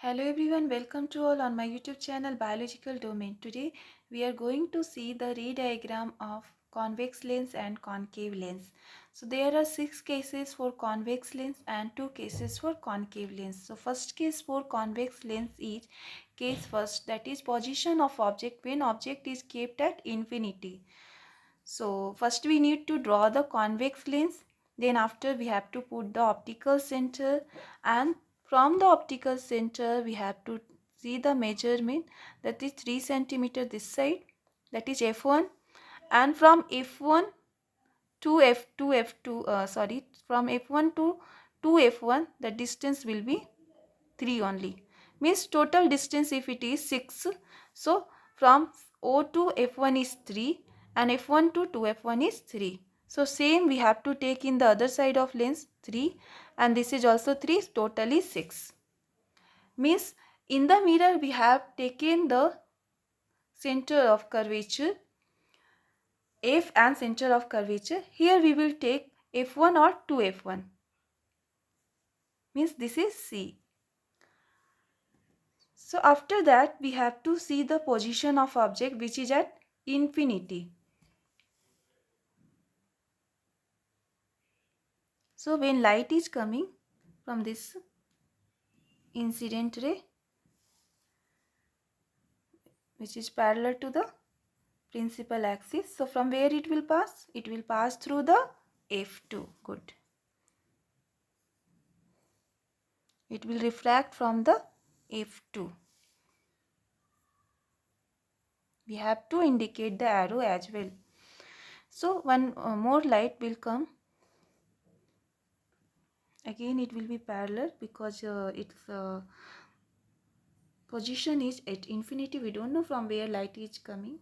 Hello everyone, welcome to all on my YouTube channel Biological Domain. Today we are going to see the ray diagram of convex lens and concave lens. So there are 6 cases for convex lens and 2 cases for concave lens. So first case for convex lens is case first, that is position of object when object is kept at infinity. So first we need to draw the convex lens, then after we have to put the optical center, and from the optical center we have to see the measurement, that is 3 centimeter this side, that is f1, and from f1 to f2 from f1 to 2f1 the distance will be 3 only, means total distance if it is 6, so from O to F1 is 3 and F1 to 2F1 is 3. So same we have to take in the other side of lens 3 and this is also 3, total is 6. Means in the mirror we have taken the center of curvature F and center of curvature. Here we will take F1 or 2F1, means this is C. So after that we have to see the position of object which is at infinity. So when light is coming from this incident ray which is parallel to the principal axis, so from where it will pass? It will pass through the F2. Good. It will refract from the F2. We have to indicate the arrow as well. So one more light will come. Again it will be parallel because its position is at infinity. We don't know from where light is coming.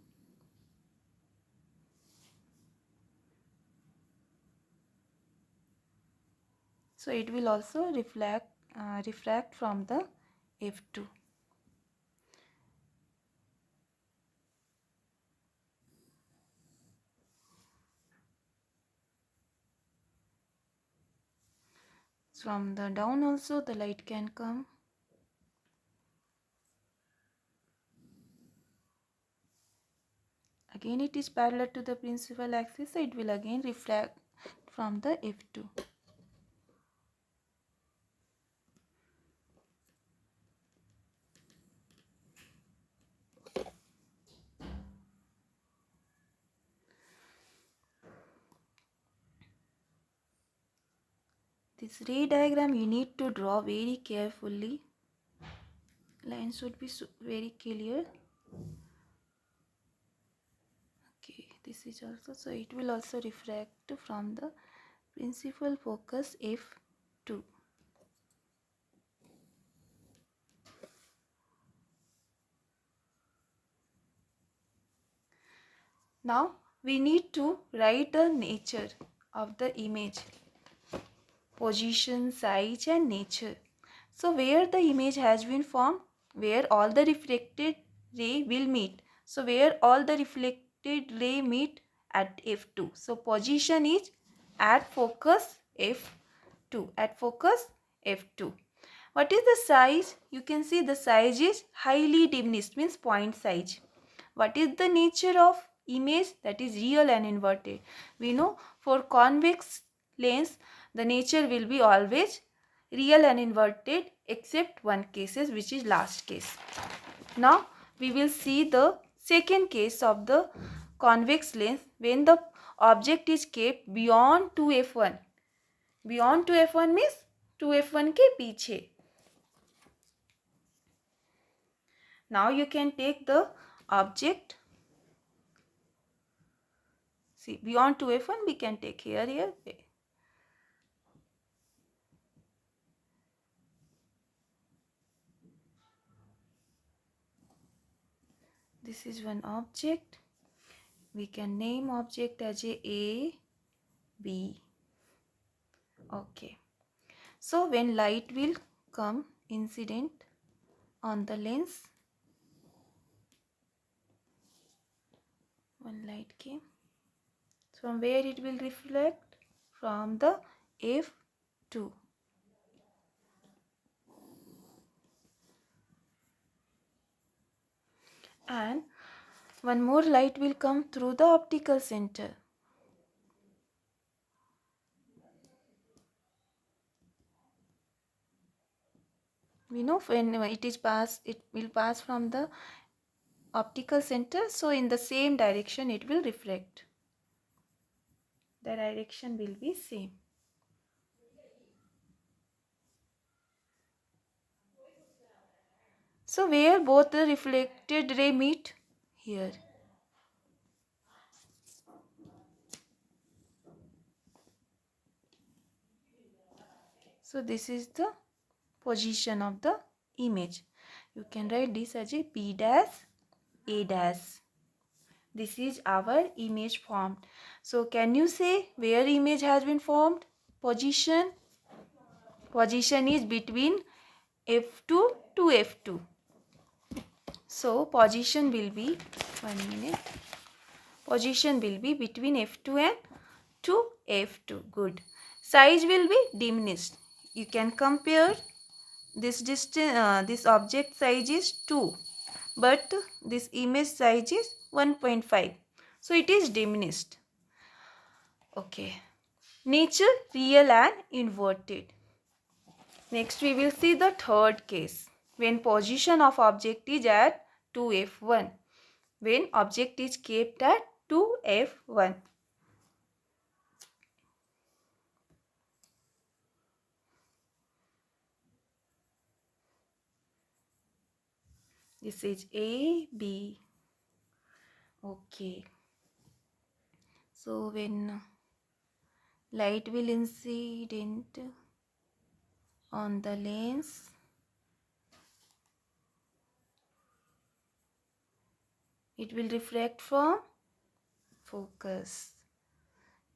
So it will also refract from the F2. From the down also the light can come. Again it is parallel to the principal axis, so it will again refract from the F2. This ray diagram you need to draw very carefully. Lines should be very clear. Okay, this is also, so it will also refract from the principal focus F2. Now we need to write the nature of the image, position, size and nature. So where the image has been formed, where all the reflected ray will meet. So where all the reflected ray meet at F2. So position is at focus F2. At focus F2. What is the size? You can see the size is highly diminished, means point size. What is the nature of image? That is real and inverted. We know for convex lens the nature will be always real and inverted except one cases, which is last case. Now we will see the second case of the convex lens when the object is kept beyond 2f1. Beyond 2f1 means 2f1 के पीछे. Now you can take the object. See, beyond 2f1 we can take here. This is one object. We can name object as A, B. Okay. So when light will come incident on the lens, one light came. From where it will reflect? From the F2. and one more light will come through the optical center. We know when it will pass from the optical center, so in the same direction it will refract. The direction will be same. So where both the reflected ray meet? Here. So this is the position of the image. You can write this as a B dash A dash. This is our image formed. So can you say where image has been formed? Position. Position is between F2 to F2. So position will be, 1 minute. Position will be between F2 and to F2. Good. Size will be diminished. You can compare this distance. This object size is 2, but this image size is 1.5. So it is diminished. Okay. Nature, real and inverted. Next we will see the third case. When position of object is at 2f1. When object is kept at 2f1. This is A, B. Okay. So when light will incident on the lens, it will refract from focus.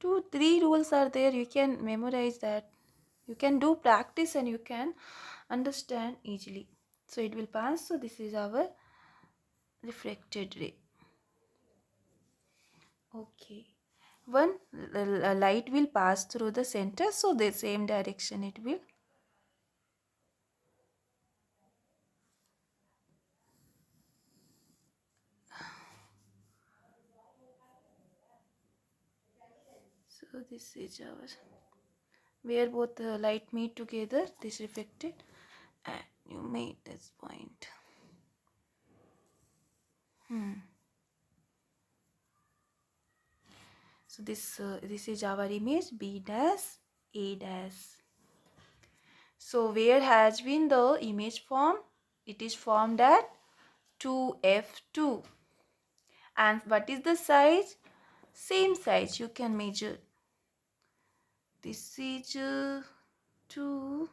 2-3 rules are there. You can memorize that. You can do practice and you can understand easily. So it will pass. So this is our refracted ray. Okay. One light will pass through the center. So the same direction it will. So this is our, where both the light meet together, this reflected, and you made this point. So this is our image B dash A dash. So where has been the image formed? It is formed at 2f2. And what is the size? Same size you can measure. This is 2.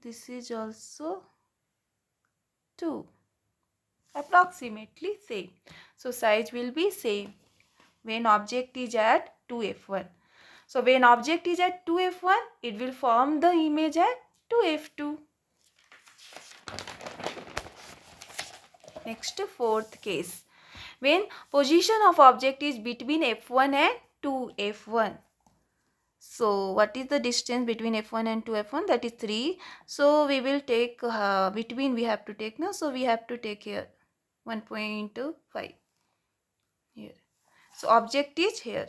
This is also 2. Approximately same. So size will be same when object is at 2f1. So when object is at 2f1, it will form the image at 2f2. Next, fourth case. When position of object is between f1 and 2f1. So what is the distance between f1 and 2f1? That is 3. So we will take between we have to take now. So we have to take here 1.5 here. So object is here.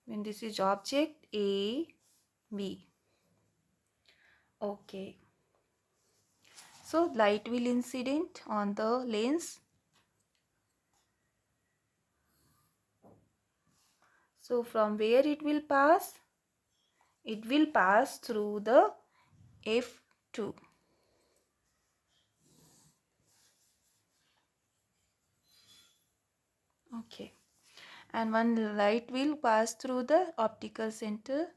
When this is object A, B. Okay. So light will incident on the lens. So from where it will pass? It will pass through the F2. Okay. And one light will pass through the optical center.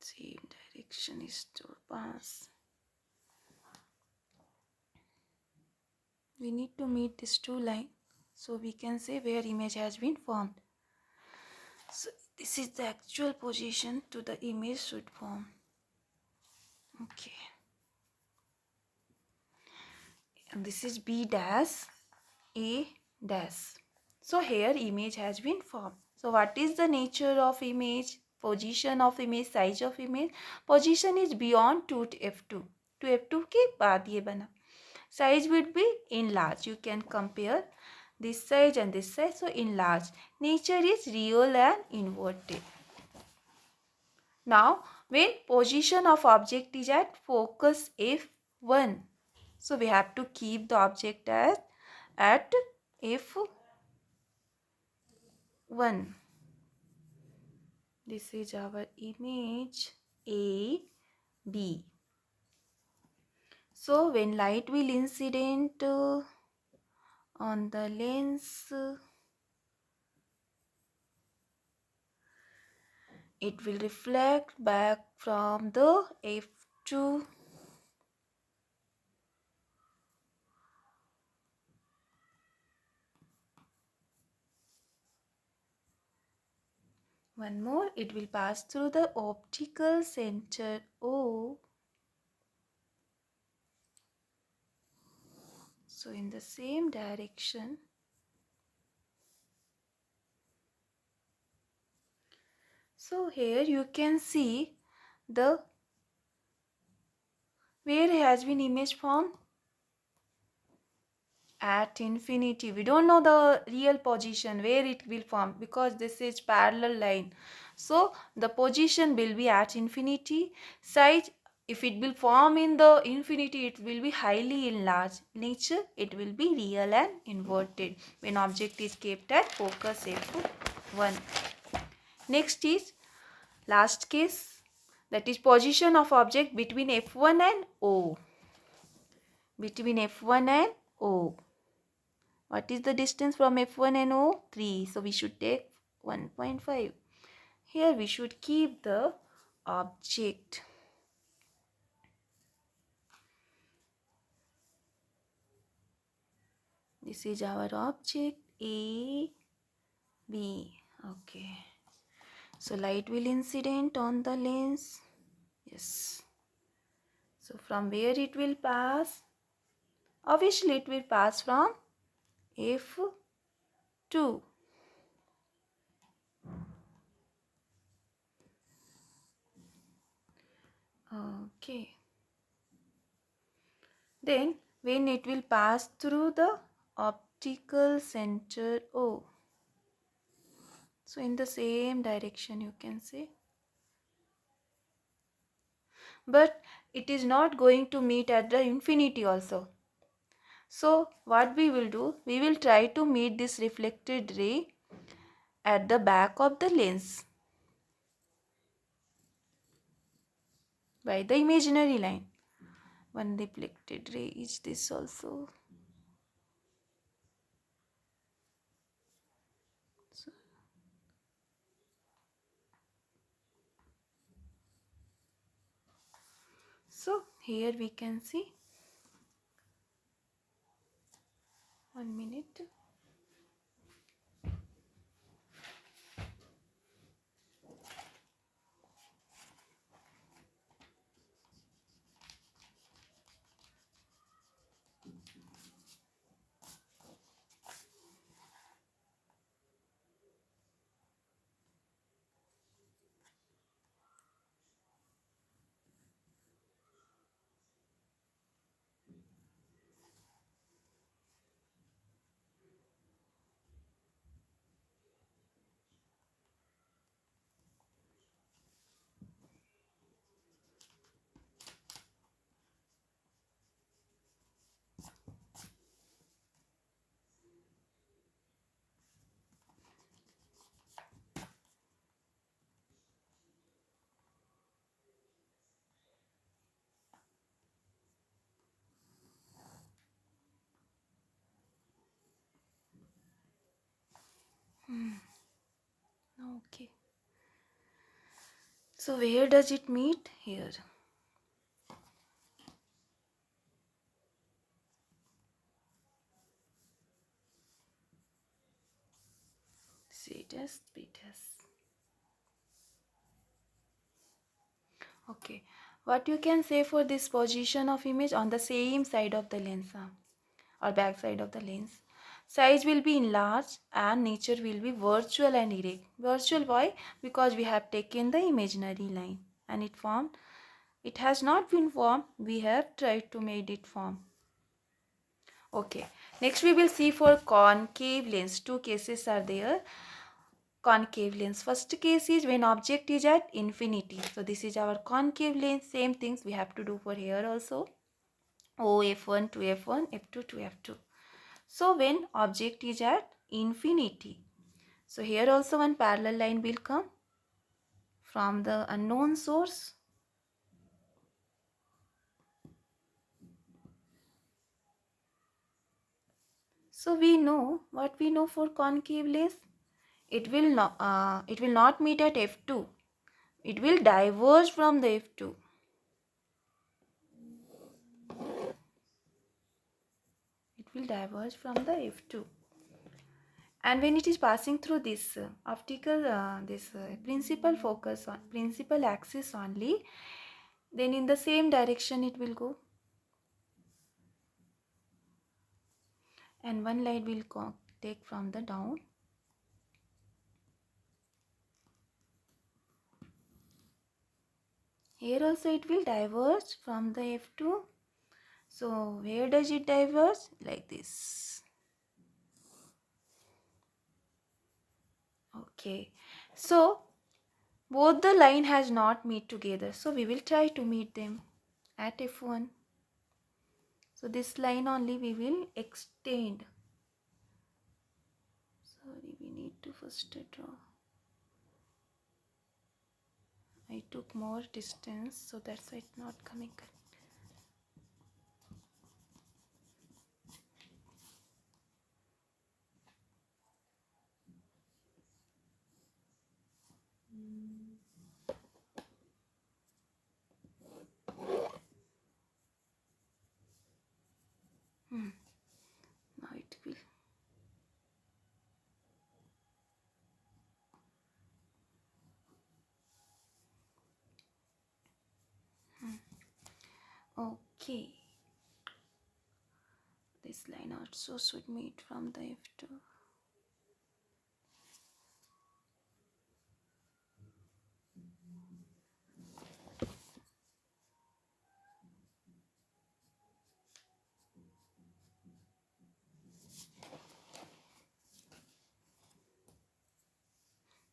Same direction is to pass. We need to meet these two lines so we can say where image has been formed. So this is the actual position to the image should form. Okay. And this is B dash A dash. So here image has been formed. So what is the nature of image? Position of image, size of image. Position is beyond 2 to f2. To f2 के बाद ये बना. Size would be enlarged. You can compare this size and this size. So enlarged. Nature is real and inverted. Now when position of object is at focus f1. So we have to keep the object as at f1. This is our image A, B. So when light will incident on the lens, it will reflect back from the f2. One more, it will pass through the optical center O. So in the same direction. So here you can see the where has been image formed at infinity. We don't know the real position where it will form because this is parallel line. So the position will be at infinity. Size, if it will form in the infinity, it will be highly enlarged. Nature, it will be real and inverted when object is kept at focus f1. Next is last case, that is position of object between f1 and O. Between f1 and O. What is the distance from f1 and O? 3. So we should take 1.5. Here we should keep the object. This is our object A, B. Okay. So light will incident on the lens. Yes. So from where it will pass? Obviously it will pass from f2. Okay. Then when it will pass through the optical center O. So in the same direction you can say. But it is not going to meet at the infinity also. So what we will do? We will try to meet this reflected ray at the back of the lens by the imaginary line. One reflected ray is this also. So here we can see. 1 minute. Okay. So where does it meet? Here. C test, B test. Okay. What you can say for this position of image on the same side of the lens or back side of the lens. size will be enlarged and nature will be virtual and erect. Virtual why? Because we have taken the imaginary line and it has not been formed, we have tried to make it form. Okay, next we will see for concave lens. Two cases are there. Concave lens. First case is when object is at infinity. So this is our concave lens. Same things we have to do for here also. O f1 to f1, f2 to f2. So when object is at infinity. So here also one parallel line will come from the unknown source. So we know what we know for concave lens. It will not meet at f2. It will diverge from the f2. It will diverge from the f2. And when it is passing through this principal focus on principal axis only, then in the same direction it will go, and one light will take from the down. Here also it will diverge from the f2. So where does it diverge? Like this. Okay, so both the line has not meet together, so we will try to meet them at f1. So this line only we will extend. Sorry, we need to first draw. I took more distance, so that's why it's not coming correct. Now it will. Okay. This line also should meet from the f2.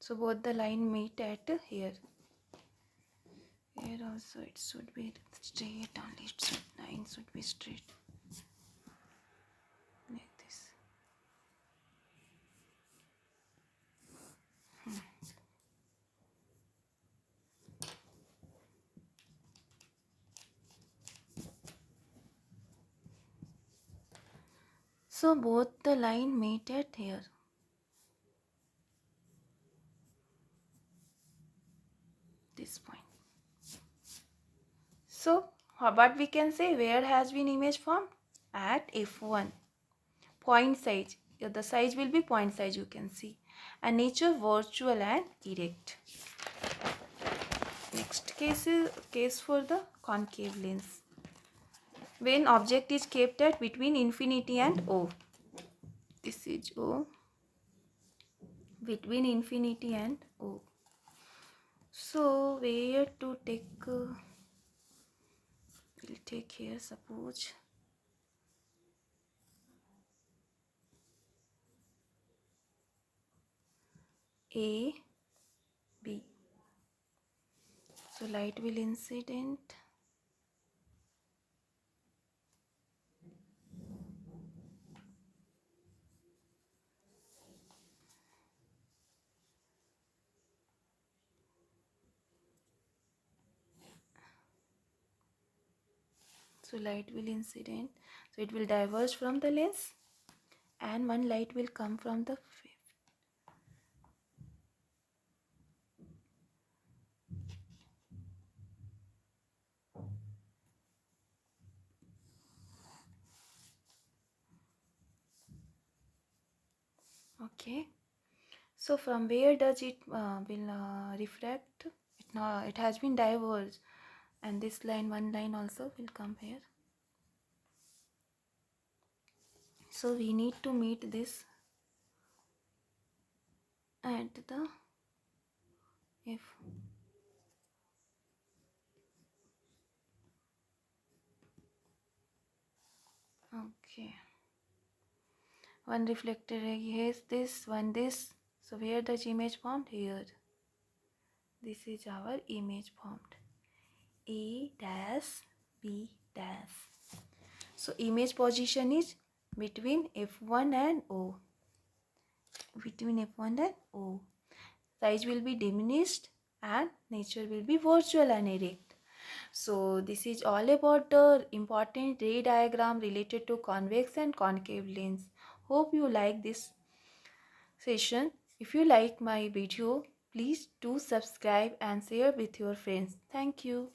So both the line meet at here. Here also it should be straight only. Line should be straight. Like this. So both the line meet at here. This point. So what we can say, where has been image formed? At f1. Point size. The size will be point size, you can see. And nature virtual and erect. Next case for the concave lens. When object is kept at between infinity and O. This is O. Between infinity and O. So where to take? We'll take here, suppose A, B. So light will incident. So light will incident. So it will diverge from the lens, and one light will come from the fifth. Okay. So from where does it will refract? It has been diverged, and this line, one line also will come here. So we need to meet this at the F. Okay. One reflector ray is this, one this. So where the image formed? Here. This is our image formed. A dash B dash. So image position is between F1 and O. Between F1 and O. Size will be diminished and nature will be virtual and erect. So this is all about the important ray diagram related to convex and concave lens. Hope you like this session. If you like my video, please do subscribe and share with your friends. Thank you.